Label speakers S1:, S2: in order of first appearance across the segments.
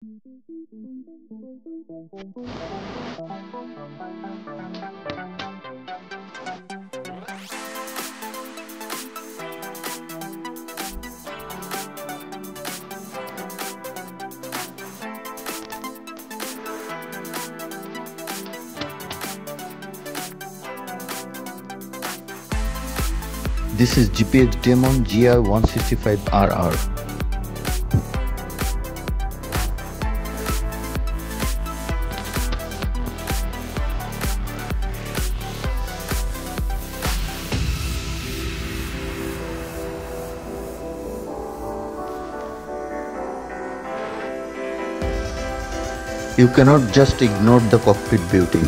S1: This is GPX Demon GR165RR. You cannot just ignore the cockpit beauty.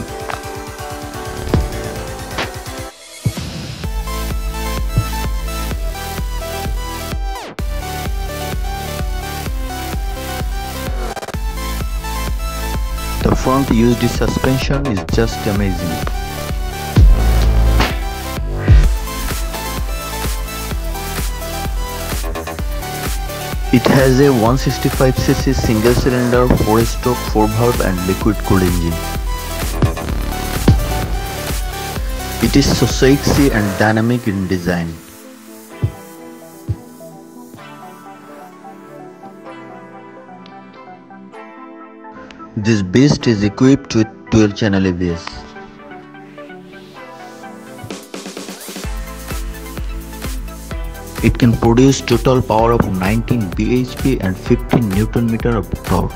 S1: The front USD suspension is just amazing. It has a 165cc single cylinder 4-stroke 4-valve and liquid cooled engine. It is so sexy and dynamic in design. This beast is equipped with dual channel ABS. It can produce total power of 19 bhp and 15 Nm of torque.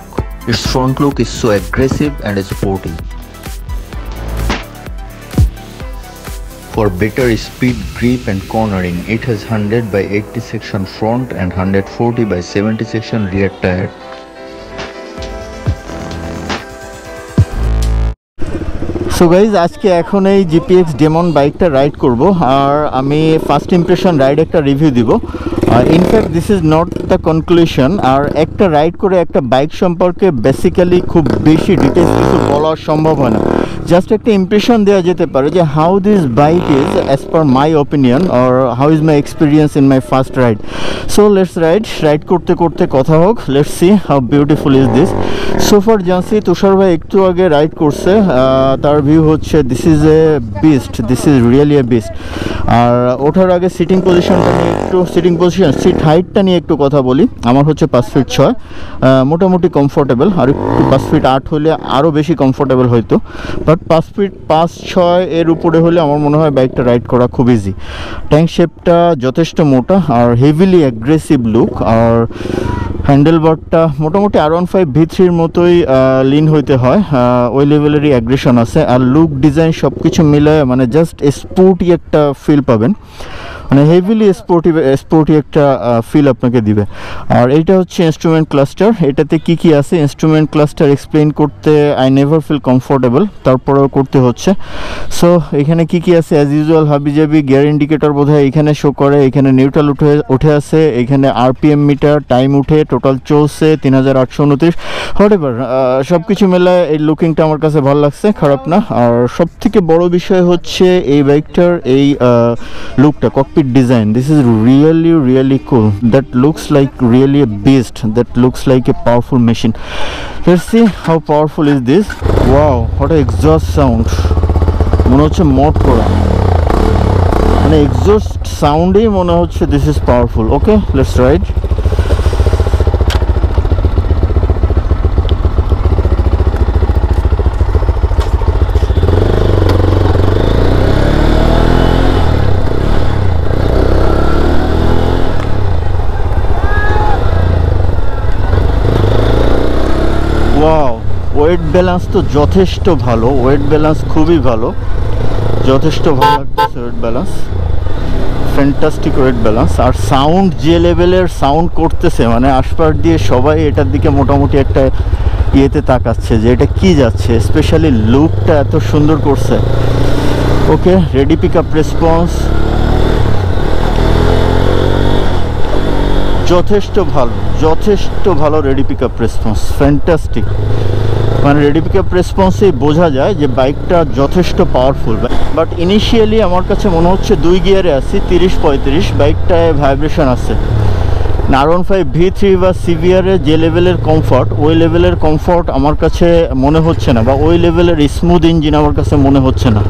S1: Its front look is so aggressive and sporty. For better speed, grip and cornering, it has 100 by 80 section front and 140 by 70 section rear tire.
S2: So guys আজকে এখন এই GPX demon বাইকটা ride করব আর আমি first impression ride একটা review দিব। In fact this is not the conclusion. আর একটা রাইড করে একটা বাইক সম্পর্কে বেসিক্যালি খুব বেশি ডিটেলস কিছু বলা সম্ভব হয় না, জাস্ট একটা ইমপ্রেশন দেওয়া যেতে পারে যে how this bike is as per my opinion or how is my experience in my first ride. So let's ride করতে করতে কথা হোক। Let's see how beautiful is this. So far জানছি তুষার ভাই একটু আগে রাইড করছে, তার ভিউ হচ্ছে this is a beast, this is really a beast. আর ওঠার আগে সিটিং পজিশনটা নিয়ে একটু সিট হাইটটা নিয়ে একটু কথা বলি। আমার হচ্ছে 5 ফিট 6, মোটামুটি কমফোর্টেবল। আর একটু 5 ফিট 8 হলে আরও বেশি কমফোর্টেবল হইতো, বাট 5 ফিট 5-6 এর উপরে হলে আমার মনে হয় বাইকটা রাইড করা খুব ইজি। ট্যাঙ্ক শেপটা যথেষ্ট মোটা আর হেভিলি অ্যাগ্রেসিভ লুক। আর হ্যান্ডেলবারটা মোটামুটি R15 V3-র মতোই লিন হইতে হয়, ওই লেভেলেরই অ্যাগ্রেশন আছে। আর লুক ডিজাইন সব কিছু মিলে মানে জাস্ট স্পোর্টি একটা ফিল পাবেন, মানে হেভিলি স্পোর্টি একটা ফিল আপনাকে দিবে। আর এইটা হচ্ছে ইনস্ট্রুমেন্ট ক্লাস্টার। এটাতে কি কি আছে ইনস্ট্রুমেন্ট ক্লাস্টার এক্সপ্লেইন করতে আই নেভার ফিল কমফোর্টেবল, তারপরেও করতে হচ্ছে। সো এখানে কি কি আছে অ্যাজ ইউজুয়াল হাবিজাবি গিয়ার ইন্ডিকেটর বোধহয় এখানে শো করে, এখানে নিউট্রাল উঠে আছে, এখানে RPM মিটার টাইম উঠে টোটাল চলছে 3829 হোয়াটএভার। সব কিছু মেলে এই লুকিংটা আমার কাছে ভালো লাগছে, খারাপ না। আর সব থেকে বড় বিষয় হচ্ছে এই বাইকটার এই লুকটা, cockpit design. This is really cool. That looks like really a beast. That looks like a powerful machine. Let's see how powerful is this. Wow, what an exhaust sound. মনে হচ্ছে মড করা, মানে এক্সস্ট সাউন্ডেই মনে হচ্ছে this is powerful. Okay, let's ride. Wait balance তো যথেষ্ট ভালো, wait balance খুবই ভালো, যথেষ্ট ভালো লাগতেছে weight balance, fantastic weight balance. আর সাউন্ড যে লেভেলের সাউন্ড করতেছে, মানে আশপাশ দিয়ে সবাই এটার দিকে মোটামুটি একটা ইয়েতে তাকাচ্ছে যে এটা কি যাচ্ছে, স্পেশালি লুকটা এত সুন্দর করছে। Okay, ready pick up response যথেষ্ট ভালো ready pick up response, fantastic. মানে রেডি পিক আপ রেসপন্সেই বোঝা যায় যে বাইকটা যথেষ্ট পাওয়ারফুল। বাট ইনিশিয়ালি আমার কাছে মনে হচ্ছে 2 গিয়ারে আছি 30-35, বাইকটায় ভাইব্রেশন আছে। R15 V3 বা সিভিয়ারে যে লেভেলের কমফর্ট, ওই লেভেলের কমফর্ট আমার কাছে মনে হচ্ছে না, বা ওই লেভেলের স্মুথ ইঞ্জিন আমার কাছে মনে হচ্ছে না।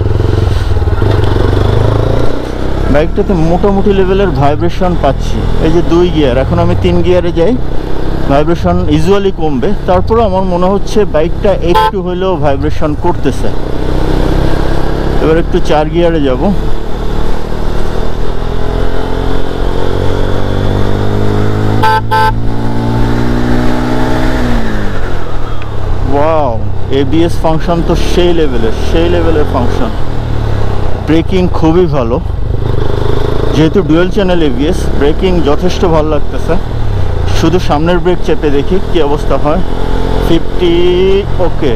S2: বাইকটাতে মোটামুটি লেভেলের ভাইব্রেশন পাচ্ছি। এই যে 2 গিয়ার, এখন আমি 3 গিয়ারে যাই, ভাইব্রেশন ইউজুয়ালি কমবে, তারপরে আমার মনে হচ্ছে বাইকটা একটু হলেও ভাইব্রেশন করতেছে। এবার একটু 4 গিয়ারে যাব। ওয়াও, এবিএস ফাংশন তো সেই লেভেলের ফাংশন। ব্রেকিং খুবই ভালো, যেহেতু ডুয়েল চ্যানেল এবিএস, ব্রেকিং যথেষ্ট ভালো লাগতেছে। শুধু সামনের ব্রেক চেপে দেখি কি অবস্থা হয়। 50, ওকে,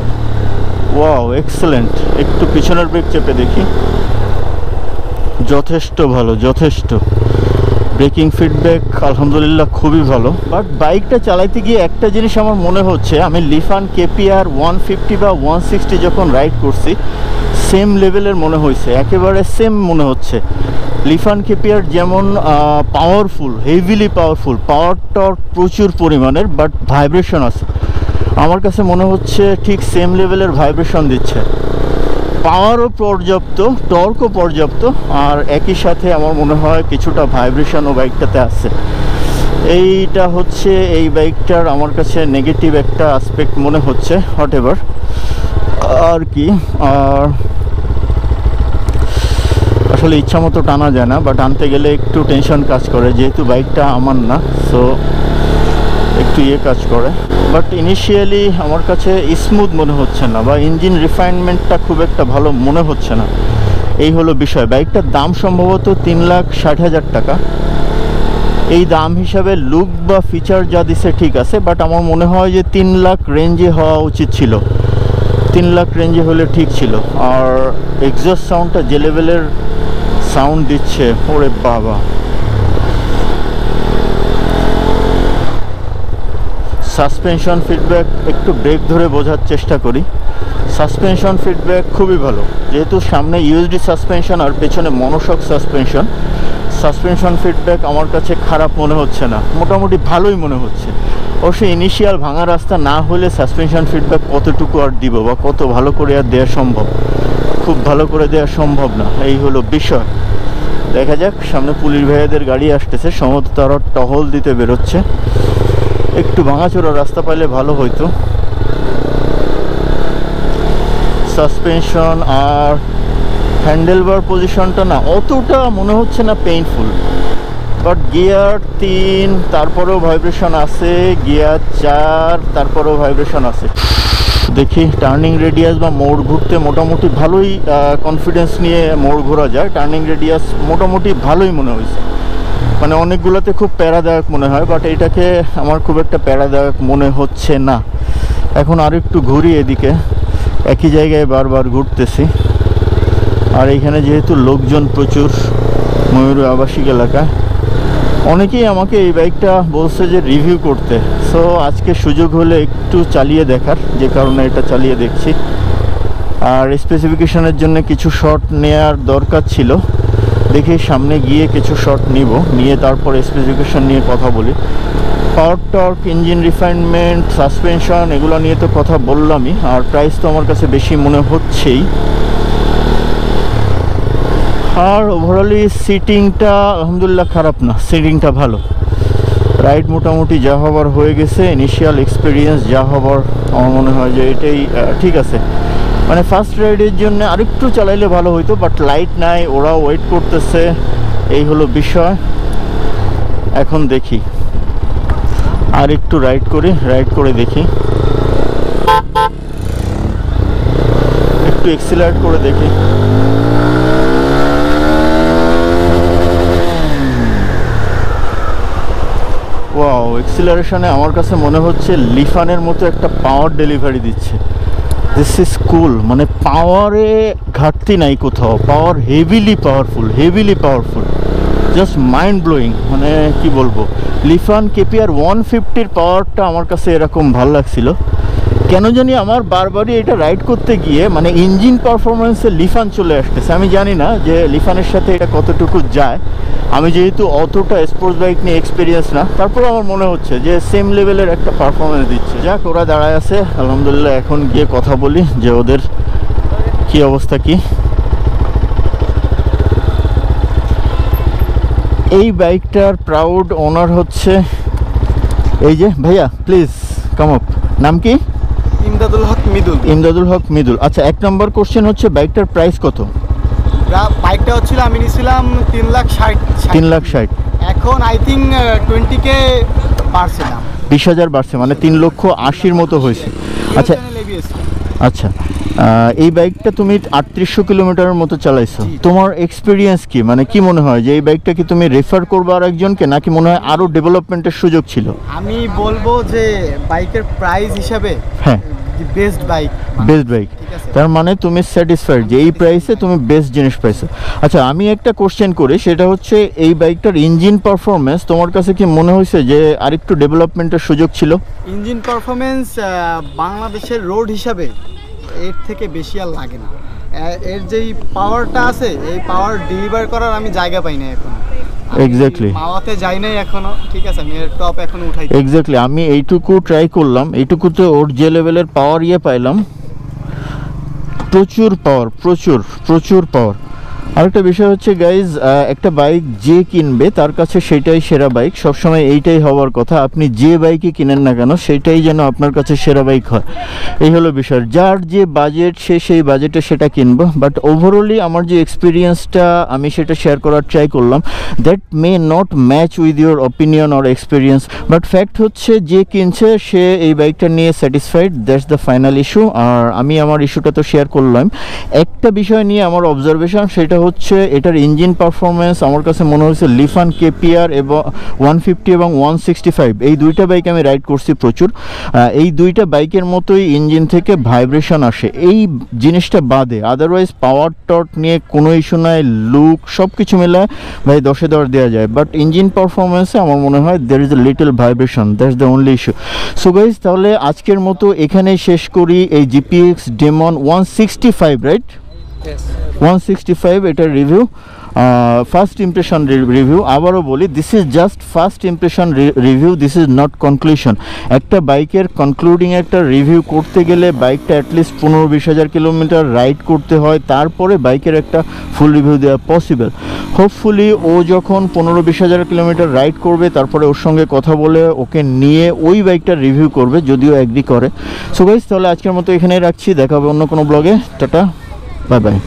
S2: ওয়াও এক্সেলেন্ট। একটু পিছনের ব্রেক চেপে দেখি, যথেষ্ট ভালো, যথেষ্ট। ব্রেকিং ফিডব্যাক আলহামদুলিল্লাহ খুবই ভালো। বাট বাইকটা চালাইতে গিয়ে একটা জিনিস আমার মনে হচ্ছে, আমি লিফান কেপিআর 150 বা 160 যখন রাইড করছি, সেম লেভেলের মনে হয়েছে, একেবারে সেম মনে হচ্ছে। লিফান কেপিআর যেমন পাওয়ারফুল, হেভিলি পাওয়ারফুল, পাওয়ার টর্ক প্রচুর পরিমাণের, বাট ভাইব্রেশন আছে। আমার কাছে মনে হচ্ছে ঠিক সেম লেভেলের ভাইব্রেশন দিচ্ছে, পাওয়ারও পর্যাপ্ত, টর্কও পর্যাপ্ত, আর একই সাথে আমার মনে হয় কিছুটা ভাইব্রেশনও বাইকটাতে আছে। এইটা হচ্ছে এই বাইকটার আমার কাছে নেগেটিভ একটা আসপেক্ট মনে হচ্ছে, হোয়াট এভার আর কি। আর আসলে ইচ্ছা মতো টানা যায় না, বা টানতে গেলে একটু টেনশন কাজ করে, যেহেতু বাইকটা আমার না, সো একটু কাজ করে। বাট ইনিশিয়ালি আমার কাছে স্মুথ মনে হচ্ছে না, বা ইঞ্জিন রিফাইনমেন্টটা খুব একটা ভালো মনে হচ্ছে না। এই হলো বিষয়। বাইকটার দাম সম্ভবত 3,60,000 টাকা। এই দাম হিসাবে লুক বা ফিচার যা দিছে ঠিক আছে, বাট আমার মনে হয় যে 3 লাখ রেঞ্জে হওয়া উচিত ছিল, 3 লাখ রেঞ্জে হলে ঠিক ছিল। আর এক্সস্ট সাউন্ডটা যে লেভেলের সাউন্ড দিচ্ছে, ওরে বাবা। সাসপেনশন ফিডব্যাক, একটু ব্রেক ধরে বোঝার চেষ্টা করি। সাসপেনশন ফিডব্যাক খুবই ভালো, যেহেতু সামনে ইউএসডি সাসপেনশন আর পেছনে মনোশক সাসপেনশন। সাসপেনশন ফিডব্যাক আমার কাছে খারাপ মনে হচ্ছে না, মোটামুটি ভালোই মনে হচ্ছে। অবশ্যই ইনিশিয়াল ভাঙা রাস্তা না হলে সাসপেনশন ফিডব্যাক কতটুকু আর দিব, বা কত ভালো করে আর দেওয়া সম্ভব, খুব ভালো করে দেওয়া সম্ভব না। এই হলো বিষয়। দেখা যাক, সামনে পুলিশ ভাইয়াদের গাড়ি আসতেছে, সম্ভবত তারা টহল দিতে বেরোচ্ছে। একটু ভাঙাচোরা রাস্তা পাইলে ভালো হইতো। সাসপেনশন আর হ্যান্ডেলবার পজিশনটা না অতটা মনে হচ্ছে না পেইনফুল, বাট গিয়ার 3 তারপরেও ভাইব্রেশন আছে, গিয়ার 4 তারপরেও ভাইব্রেশন আছে। দেখি টার্নিং রেডিয়াস বা মোড় ঘুরতে মোটামুটি ভালোই কনফিডেন্স নিয়ে মোড় ঘোরা যায়। টার্নিং রেডিয়াস মোটামুটি ভালোই মনে হয়েছে, মানে অনেকগুলোতে খুব প্যারাদায়ক মনে হয়, বাট এটাকে আমার খুব একটা প্যারাদায়ক মনে হচ্ছে না। এখন আর একটু ঘুরি, এদিকে একই জায়গায় বারবার ঘুরতেছি। আর এইখানে যেহেতু লোকজন প্রচুর, ময়ূর আবাসিক এলাকা, অনেকেই আমাকে এই বাইকটা বলছে যে রিভিউ করতে। সো আজকে সুযোগ হলে একটু চালিয়ে দেখার, যে কারণে এটা চালিয়ে দেখছি। আর স্পেসিফিকেশনের জন্য কিছু শট নেওয়ার দরকার ছিল, দেখি সামনে গিয়ে কিছু শট নিয়ে তারপর স্পেসিফিকেশন নিয়ে কথা বলি। পাওয়ার টর্ক, ইঞ্জিন রিফাইনমেন্ট, সাসপেনশন, এগুলো নিয়ে তো কথা বললামই। আর প্রাইস তো আমার কাছে বেশি মনে হচ্ছেই। আর ওভারঅলি সিটিংটা আলহামদুলিল্লাহ খারাপ না, সিটিংটা ভালো। রাইড মোটামুটি যা হবার হয়ে গেছে, ইনিশিয়াল এক্সপিরিয়েন্স যা হবার আমার মনে হয় যে এটাই ঠিক আছে। মানে ফার্স্ট রাইডের জন্য আরেকটু চালাইলে ভালো হইতো, বাট লাইট নাই, ওরা ওয়েট করতেছে, এই হলো বিষয়। এখন দেখি আর একটু রাইড করে দেখি, একটু এক্সিলারেট করে দেখি। ওয়াও, এক্সিলারেশনে আমার কাছে মনে হচ্ছে লিফানের মতো একটা পাওয়ার ডেলিভারি দিচ্ছে। দিস ইজ কুল, মানে পাওয়ারে ঘাটতি নাই কোথাও, power heavily powerful, just mind blowing. মানে কি বলবো, লিফান কেপিআর 150-র পাওয়ারটা আমার কাছে এরকম ভালো লাগছিল, কেন জানি আমার বারবারই এটা রাইড করতে গিয়ে মানে ইঞ্জিন পারফরমেন্সে লিফান চলে আসতেছে। আমি জানি না যে লিফানের সাথে এটা কতটুকু যায়। আমি যেহেতু অতটা স্পোর্টস বাইক নিয়ে এক্সপিরিয়েন্স না, তারপর আমার মনে হচ্ছে যে সেম লেভেলের একটা পারফরমেন্স দিচ্ছে। যাক, ওরা দাঁড়ায় আছে, আলহামদুলিল্লাহ। এখন গিয়ে কথা বলি যে ওদের কি অবস্থা কি। এই বাইকটার প্রাউড ওনার হচ্ছে এই যে ভাইয়া, প্লিজ কাম আপ। নাম কি?
S3: ইমদাদুল হক মিদুল।
S2: ইমদাদুল হক মিদুল। আচ্ছা, 1 নম্বর কোশ্চেন হচ্ছে বাইকটার প্রাইস কত?
S3: বাইকটা হচ্ছিল আমি নিয়েছিলাম 3,60,000।
S2: 3,60,000।
S3: এখন আই থিঙ্ক 20K বাড়ছে দাম।
S2: 20,000 বাড়ছে, মানে 3,80,000 মতো হয়েছে। আচ্ছা আচ্ছা, এই বাইকটা তুমি 3800 কিলোমিটারের মতো চালাইছো। তোমার এক্সপিরিয়েন্স কি, মানে কি মনে হয় যে এই বাইকটা কি তুমি রেফার করবে আর একজনকে, নাকি মনে হয় আরো ডেভেলপমেন্টের সুযোগ ছিল?
S3: আমি বলবো যে বাইকের প্রাইস হিসাবে
S2: হ্যাঁ,
S3: বেস্ট বাইক।
S2: Best bike. তার মানে তুমি স্যাটিসফাইড যে এই প্রাইসে তুমি বেস্ট জিনিস পাইছো। আচ্ছা, আমি একটা কোশ্চেন করি, সেটা হচ্ছে এই বাইকটার ইঞ্জিন পারফরমেন্স তোমার কাছে কি মনে হয়েছে যে আরেকটু ডেভেলপমেন্টের সুযোগ ছিল?
S3: ইঞ্জিন পারফরমেন্স বাংলাদেশের রোড হিসাবে এর থেকে বেশি আর লাগে না। এর যেই পাওয়ারটা আছে, এই পাওয়ার ডেলিভার করার আমি জায়গা পাই না এখন।
S2: এক্স্যাক্টলি,
S3: মাওয়াতে যাই নাই এখনো, ঠিক আছে, আমি এর টপ এখন উঠাই।
S2: এক্স্যাক্টলি, আমি এইটুকু ট্রাই করলাম, এইটুকুতে ওর যে লেভেলের পাওয়ার পাইলাম, প্রচুর পাওয়ার, প্রচুর প্রচুর পাওয়ার। আরেকটা বিষয় হচ্ছে গাইজ, একটা বাইক যে কিনবে তার কাছে সেটাই সেরা বাইক, সবসময় এইটাই হওয়ার কথা। আপনি যে বাইকই কিনেন না কেন, সেটাই যেন আপনার কাছে সেরা বাইক হয়, এই হলো বিষয়। যার যে বাজেট, সে সেই বাজেটে সেটা কিনবো। বাট ওভারঅলি আমার যে এক্সপিরিয়েন্সটা, আমি সেটা শেয়ার করার ট্রাই করলাম। That may not match with your opinion or experience, but fact হচ্ছে যে কিনছে সে এই বাইকটা নিয়ে satisfied, that's the final issue. আর আমি আমার ইস্যুটা তো শেয়ার করলাম। একটা বিষয় নিয়ে আমার অবজারভেশন, সেটা হচ্ছে এটার ইঞ্জিন পারফরমেন্স আমার কাছে মনে হয়েছে লিফান কেপিআর এবং 150 এবং 165, এই দুইটা বাইক আমি রাইড করছি প্রচুর। এই দুইটা বাইকের মতোই ইঞ্জিন থেকে ভাইব্রেশন আসে, এই জিনিসটা বাদে আদারওয়াইজ পাওয়ার টর্ক নিয়ে কোনো ইস্যু নাই, লুক সব কিছু মিলে ভাই 10-এ 10 দেওয়া যায়। বাট ইঞ্জিন পারফরমেন্সে আমার মনে হয় there is a little vibration, that's the only issue. So guys, তাহলে আজকের মতো এখানেই শেষ করি এই জিপিএক্স ডেমন 165, রাইট? 165 এটার রিভিউ, ফার্স্ট ইমপ্রেশন রিভিউ। আবারও বলি, this is just first impression review, this is not conclusion. একটা বাইকের কনক্লুডিং একটা রিভিউ করতে গেলে বাইকটা অ্যাটলিস্ট 15-20 হাজার কিলোমিটার রাইড করতে হয়, তারপরে বাইকের একটা ফুল রিভিউ দেওয়া পসিবল। হোপফুলি ও যখন 15-20 হাজার কিলোমিটার রাইড করবে, তারপরে ওর সঙ্গে কথা বলে ওকে নিয়ে ওই বাইকটার রিভিউ করবে, যদিও অ্যাগ্রি করে। সো গাইস, তাহলে আজকের মতো এখানেই রাখছি, দেখা হবে অন্য কোনো ব্লগে। Tata, bye bye.